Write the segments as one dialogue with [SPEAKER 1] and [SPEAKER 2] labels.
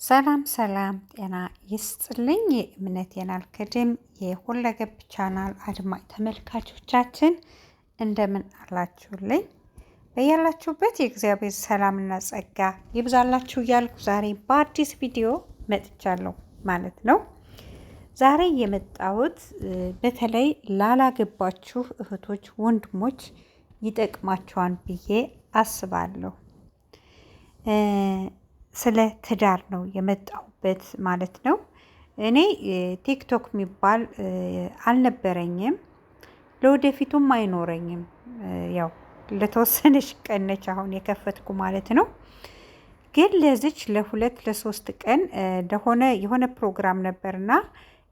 [SPEAKER 1] ሰላም ሰላም ጤና ይስጥልኝ። የእምነቴን አልክድም የሁለገብ ቻናል አድማጭ ተመልካቾቻችን እንደምን አላችሁልኝ? በያላችሁበት የእግዚአብሔር ሰላምና ጸጋ ይብዛላችሁ እያልኩ ዛሬ በአዲስ ቪዲዮ መጥቻለሁ ማለት ነው። ዛሬ የመጣሁት በተለይ ላላገባችሁ እህቶች፣ ወንድሞች ይጠቅማቸዋል ብዬ አስባለሁ። ስለ ትዳር ነው የመጣሁበት ማለት ነው። እኔ ቲክቶክ የሚባል አልነበረኝም፣ ለወደፊቱም አይኖረኝም። ያው ለተወሰነች ቀን ነች አሁን የከፈትኩ ማለት ነው። ግን ለዚች ለ2-3 ቀን ለሆነ የሆነ ፕሮግራም ነበርና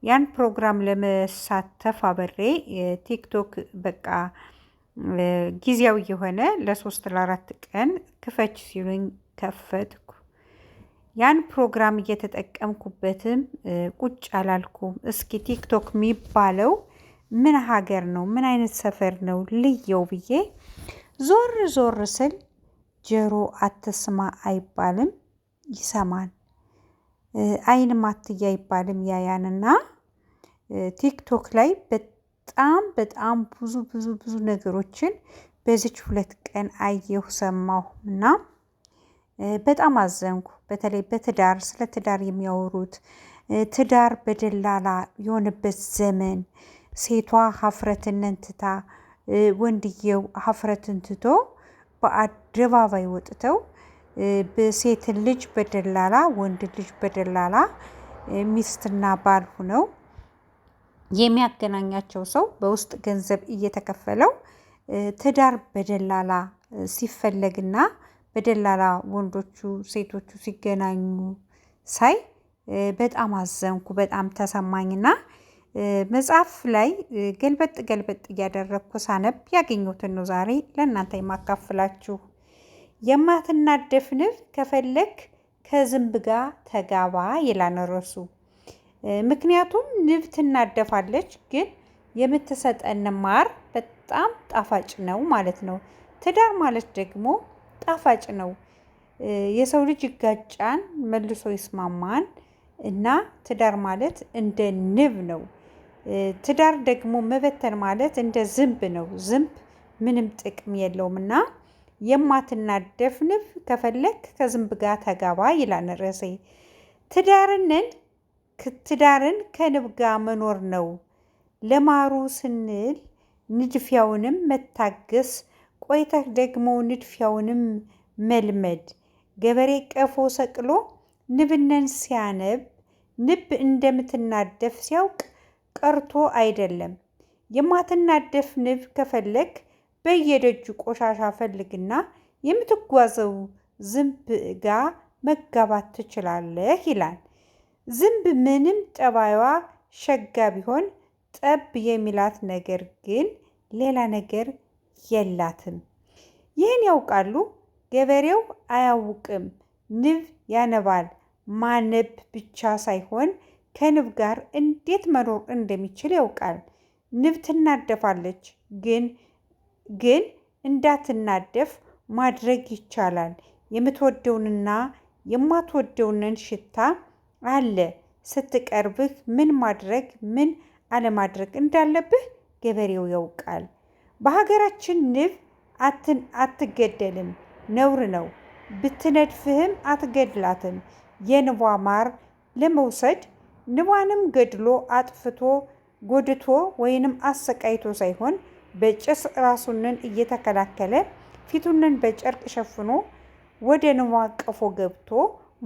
[SPEAKER 1] ያን ፕሮግራም ለመሳተፍ አበሬ ቲክቶክ በቃ ጊዜያዊ የሆነ ለ3-4 ቀን ክፈች ሲሉኝ ከፈትኩ። ያን ፕሮግራም እየተጠቀምኩበትም ቁጭ አላልኩም። እስኪ ቲክቶክ የሚባለው ምን ሀገር ነው? ምን አይነት ሰፈር ነው? ልየው ብዬ ዞር ዞር ስል ጆሮ አትስማ አይባልም፣ ይሰማል። አይንም አትያ አይባልም፣ ያያንና ቲክቶክ ላይ በጣም ብዙ ነገሮችን በዚች 2 ቀን አየሁ ሰማሁ እና በጣም አዘንኩ። በተለይ በትዳር ስለ ትዳር የሚያወሩት ትዳር በደላላ የሆነበት ዘመን፣ ሴቷ ሀፍረትን ትታ ወንድየው ሀፍረትን ትቶ በአደባባይ ወጥተው በሴት ልጅ በደላላ ወንድ ልጅ በደላላ ሚስትና ባል ሆነው የሚያገናኛቸው ሰው በውስጥ ገንዘብ እየተከፈለው ትዳር በደላላ ሲፈለግና በደላላ ወንዶቹ ሴቶቹ ሲገናኙ ሳይ በጣም አዘንኩ፣ በጣም ተሰማኝና መጽሐፍ ላይ ገልበጥ እያደረግኩ ሳነብ ያገኘሁትን ነው ዛሬ ለእናንተ የማካፍላችሁ። የማትናደፍ ንብ ከፈለግ ከዝንብ ጋር ተጋባ ይላል ርዕሱ። ምክንያቱም ንብ ትናደፋለች፣ ግን የምትሰጠን ማር በጣም ጣፋጭ ነው ማለት ነው። ትዳር ማለት ደግሞ ጣፋጭ ነው። የሰው ልጅ ይጋጫን መልሶ ይስማማን እና ትዳር ማለት እንደ ንብ ነው። ትዳር ደግሞ መበተን ማለት እንደ ዝንብ ነው። ዝንብ ምንም ጥቅም የለውም እና የማትናደፍ ንብ ከፈለክ ከዝንብ ጋር ተጋባ ይላል ርዕሴ። ትዳርን ከንብ ጋር መኖር ነው። ለማሩ ስንል ንድፊያውንም መታገስ፣ ቆይተህ ደግሞ ንድፊያውንም መልመድ። ገበሬ ቀፎ ሰቅሎ ንብነን ሲያነብ ንብ እንደምትናደፍ ሲያውቅ ቀርቶ አይደለም። የማትናደፍ ንብ ከፈለግ በየደጁ ቆሻሻ ፈልግና የምትጓዘው ዝንብ ጋር መጋባት ትችላለህ ይላል። ዝንብ ምንም ጠባይዋ ሸጋ ቢሆን ጠብ የሚላት ነገር ግን ሌላ ነገር የላትም። ይህን ያውቃሉ? ገበሬው አያውቅም። ንብ ያነባል። ማነብ ብቻ ሳይሆን ከንብ ጋር እንዴት መኖር እንደሚችል ያውቃል። ንብ ትናደፋለች፣ ግን እንዳትናደፍ ማድረግ ይቻላል። የምትወደውንና የማትወደውንን ሽታ አለ። ስትቀርብህ ምን ማድረግ ምን አለማድረግ እንዳለብህ ገበሬው ያውቃል። በሀገራችን ንብ አትገደልም፣ ነውር ነው። ብትነድፍህም አትገድላትም። የንቧ ማር ለመውሰድ ንቧንም ገድሎ አጥፍቶ ጎድቶ ወይንም አሰቃይቶ ሳይሆን በጭስ ራሱንን እየተከላከለ ፊቱንን በጨርቅ ሸፍኖ ወደ ንቧ ቀፎ ገብቶ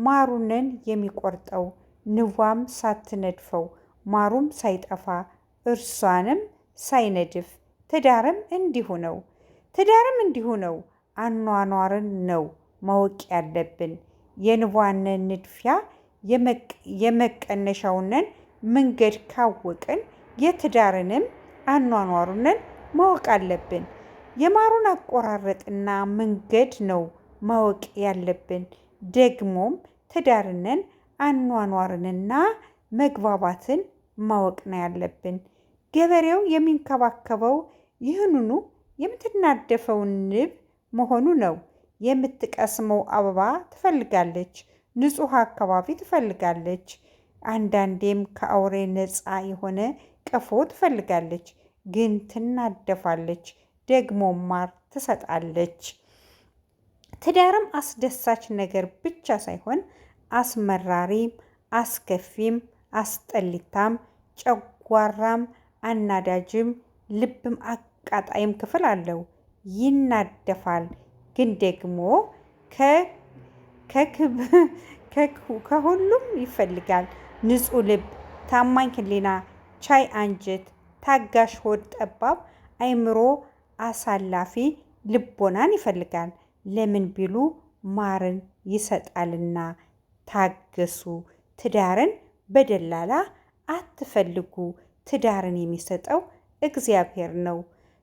[SPEAKER 1] ማሩንን የሚቆርጠው፣ ንቧም ሳትነድፈው ማሩም ሳይጠፋ እርሷንም ሳይነድፍ። ትዳርም እንዲሁ ነው። አኗኗርን ነው ማወቅ ያለብን። የንቧንን ንድፊያ የመቀነሻውንን መንገድ ካወቅን የትዳርንም አኗኗሩንን ማወቅ አለብን። የማሩን አቆራረጥና መንገድ ነው ማወቅ ያለብን። ደግሞም ትዳርንን አኗኗርንና መግባባትን ማወቅ ነው ያለብን። ገበሬው የሚንከባከበው ይህንኑ የምትናደፈውን ንብ መሆኑ ነው። የምትቀስመው አበባ ትፈልጋለች፣ ንጹህ አካባቢ ትፈልጋለች። አንዳንዴም ከአውሬ ነፃ የሆነ ቀፎ ትፈልጋለች። ግን ትናደፋለች፣ ደግሞ ማር ትሰጣለች። ትዳርም አስደሳች ነገር ብቻ ሳይሆን አስመራሪም፣ አስከፊም፣ አስጠሊታም፣ ጨጓራም፣ አናዳጅም፣ ልብም አቃጣይም ክፍል አለው። ይናደፋል፣ ግን ደግሞ ከሁሉም ይፈልጋል። ንጹህ ልብ፣ ታማኝ ሕሊና፣ ቻይ አንጀት፣ ታጋሽ ሆድ፣ ጠባብ አይምሮ፣ አሳላፊ ልቦናን ይፈልጋል። ለምን ቢሉ ማርን ይሰጣልና። ታገሱ። ትዳርን በደላላ አትፈልጉ። ትዳርን የሚሰጠው እግዚአብሔር ነው።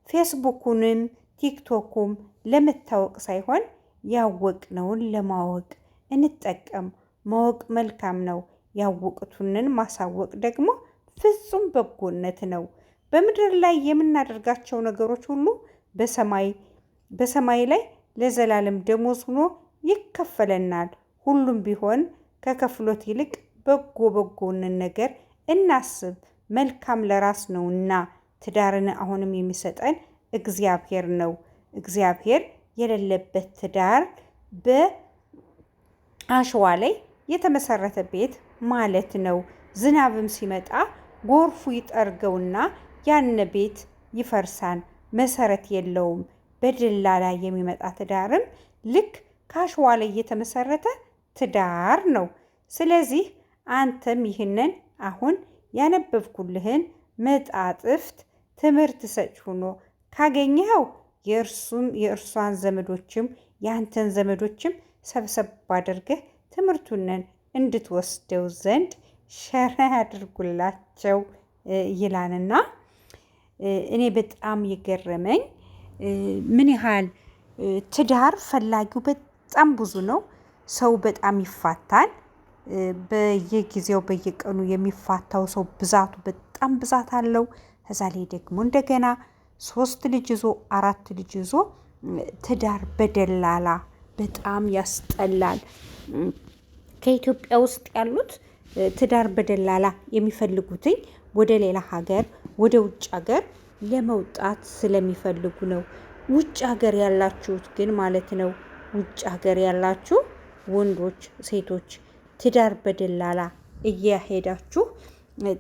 [SPEAKER 1] ፌስቡኩንም ቲክቶኩም ለመታወቅ ሳይሆን ያወቅነውን ለማወቅ እንጠቀም። ማወቅ መልካም ነው። ያወቅቱንን ማሳወቅ ደግሞ ፍጹም በጎነት ነው። በምድር ላይ የምናደርጋቸው ነገሮች ሁሉ በሰማይ ላይ ለዘላለም ደሞዝ ሆኖ ይከፈለናል። ሁሉም ቢሆን ከከፍሎት ይልቅ በጎንን ነገር እናስብ። መልካም ለራስ ነውና። ትዳርን አሁንም የሚሰጠን እግዚአብሔር ነው። እግዚአብሔር የሌለበት ትዳር በአሸዋ ላይ የተመሰረተ ቤት ማለት ነው። ዝናብም ሲመጣ ጎርፉ ይጠርገውና ያን ቤት ይፈርሳል፣ መሰረት የለውም። በደላላ የሚመጣ ትዳርም ልክ ከአሸዋ ላይ የተመሰረተ ትዳር ነው። ስለዚህ አንተም ይህንን አሁን ያነበብኩልህን መጣጥፍት ትምህርት ሰጭ ሆኖ ካገኘኸው የእርሷን ዘመዶችም የአንተን ዘመዶችም ሰብሰብ አድርገህ ትምህርቱንን እንድትወስደው ዘንድ ሸር አድርጉላቸው ይላልና እኔ በጣም የገረመኝ ምን ያህል ትዳር ፈላጊው በጣም ብዙ ነው። ሰው በጣም ይፋታል። በየጊዜው በየቀኑ የሚፋታው ሰው ብዛቱ በጣም ብዛት አለው። ከዛ ላይ ደግሞ እንደገና 3 ልጅ ይዞ 4 ልጅ ይዞ ትዳር በደላላ በጣም ያስጠላል። ከኢትዮጵያ ውስጥ ያሉት ትዳር በደላላ የሚፈልጉትኝ ወደ ሌላ ሀገር ወደ ውጭ ሀገር ለመውጣት ስለሚፈልጉ ነው። ውጭ ሀገር ያላችሁት ግን ማለት ነው ውጭ ሀገር ያላችሁ ወንዶች፣ ሴቶች ትዳር በደላላ እያሄዳችሁ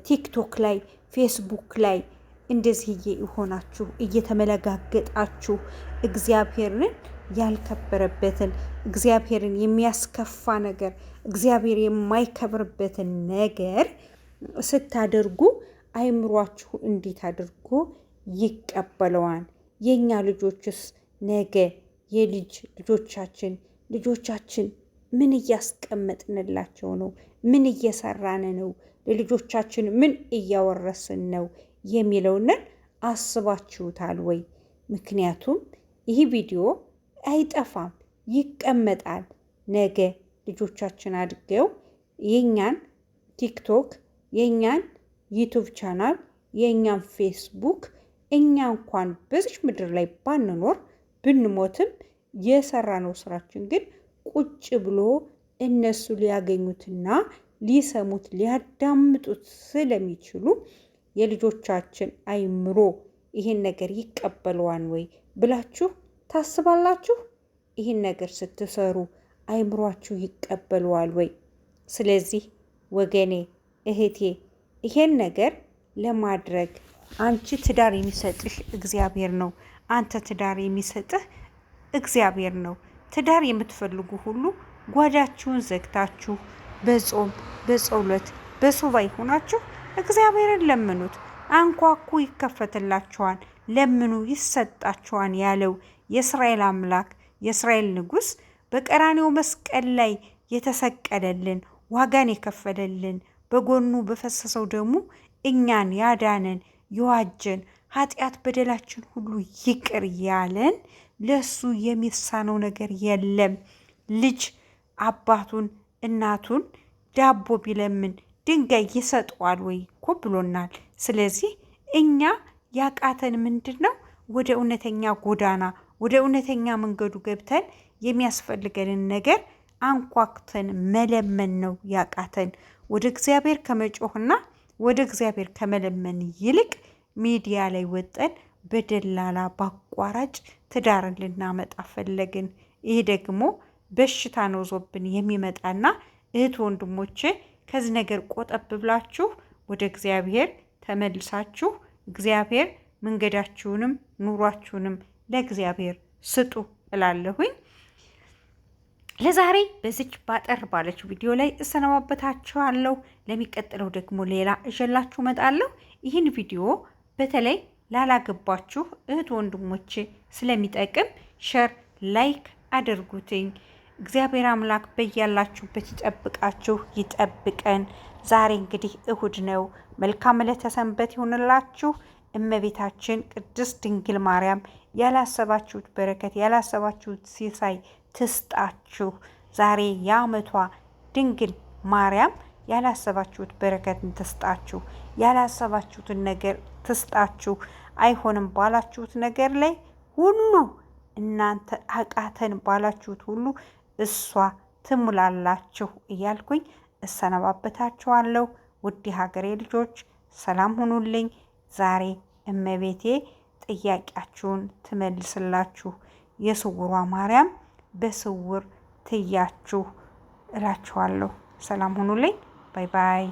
[SPEAKER 1] ቲክቶክ ላይ ፌስቡክ ላይ እንደዚህ የሆናችሁ እየተመለጋገጣችሁ እግዚአብሔርን ያልከበረበትን እግዚአብሔርን የሚያስከፋ ነገር እግዚአብሔር የማይከብርበትን ነገር ስታደርጉ አይምሯችሁ እንዴት አድርጎ ይቀበለዋል? የኛ ልጆችስ ነገ የልጅ ልጆቻችን ምን እያስቀመጥንላቸው ነው? ምን እየሰራን ነው? ለልጆቻችን ምን እያወረስን ነው የሚለውን አስባችሁታል ወይ? ምክንያቱም ይህ ቪዲዮ አይጠፋም፣ ይቀመጣል። ነገ ልጆቻችን አድገው የኛን ቲክቶክ፣ የኛን ዩቱብ ቻናል፣ የኛን ፌስቡክ እኛ እንኳን በዚች ምድር ላይ ባንኖር ብንሞትም የሰራነው ስራችን ግን ቁጭ ብሎ እነሱ ሊያገኙትና ሊሰሙት ሊያዳምጡት ስለሚችሉ የልጆቻችን አይምሮ ይህን ነገር ይቀበለዋል ወይ ብላችሁ ታስባላችሁ? ይህን ነገር ስትሰሩ አይምሯችሁ ይቀበለዋል ወይ? ስለዚህ ወገኔ፣ እህቴ ይሄን ነገር ለማድረግ አንቺ ትዳር የሚሰጥሽ እግዚአብሔር ነው። አንተ ትዳር የሚሰጥህ እግዚአብሔር ነው። ትዳር የምትፈልጉ ሁሉ ጓዳችሁን ዘግታችሁ በጾም በጸሎት በሱባኤ ሆናችሁ እግዚአብሔርን ለምኑት። አንኳኩ ይከፈትላችኋል፣ ለምኑ ይሰጣችኋል ያለው የእስራኤል አምላክ የእስራኤል ንጉሥ በቀራኔው መስቀል ላይ የተሰቀለልን ዋጋን የከፈለልን በጎኑ በፈሰሰው ደሙ እኛን ያዳነን የዋጀን ኃጢአት በደላችን ሁሉ ይቅር ያለን ለሱ የሚሳነው ነገር የለም። ልጅ አባቱን እናቱን ዳቦ ቢለምን ድንጋይ ይሰጠዋል ወይ እኮ ብሎናል። ስለዚህ እኛ ያቃተን ምንድን ነው? ወደ እውነተኛ ጎዳና ወደ እውነተኛ መንገዱ ገብተን የሚያስፈልገንን ነገር አንኳኩተን መለመን ነው ያቃተን። ወደ እግዚአብሔር ከመጮህና ወደ እግዚአብሔር ከመለመን ይልቅ ሚዲያ ላይ ወጠን በደላላ ባቋራጭ ትዳርን ልናመጣ ፈለግን። ይህ ደግሞ በሽታ ነው ዞብን የሚመጣና እህት ወንድሞቼ ከዚህ ነገር ቆጠብ ብላችሁ ወደ እግዚአብሔር ተመልሳችሁ እግዚአብሔር መንገዳችሁንም ኑሯችሁንም ለእግዚአብሔር ስጡ እላለሁኝ። ለዛሬ በዚች ባጠር ባለች ቪዲዮ ላይ እሰነባበታችኋለሁ። ለሚቀጥለው ደግሞ ሌላ እዤላችሁ እመጣለሁ። ይህን ቪዲዮ በተለይ ላላገባችሁ እህት ወንድሞቼ ስለሚጠቅም ሸር ላይክ አድርጉትኝ። እግዚአብሔር አምላክ በያላችሁበት ይጠብቃችሁ ይጠብቀን። ዛሬ እንግዲህ እሁድ ነው። መልካም ዕለተ ሰንበት ይሁንላችሁ። እመቤታችን ቅድስት ድንግል ማርያም ያላሰባችሁት በረከት ያላሰባችሁት ሲሳይ ትስጣችሁ። ዛሬ የዓመቷ ድንግል ማርያም ያላሰባችሁት በረከትን ትስጣችሁ። ያላሰባችሁትን ነገር ትስጣችሁ። አይሆንም ባላችሁት ነገር ላይ ሁሉ እናንተ አቃተን ባላችሁት ሁሉ እሷ ትሙላላችሁ እያልኩኝ እሰነባበታችኋለሁ። ውድ ሀገሬ ልጆች ሰላም ሁኑልኝ። ዛሬ እመቤቴ ጥያቄያችሁን ትመልስላችሁ። የስውሯ ማርያም በስውር ትያችሁ እላችኋለሁ። ሰላም ሁኑልኝ። ባይ ባይ።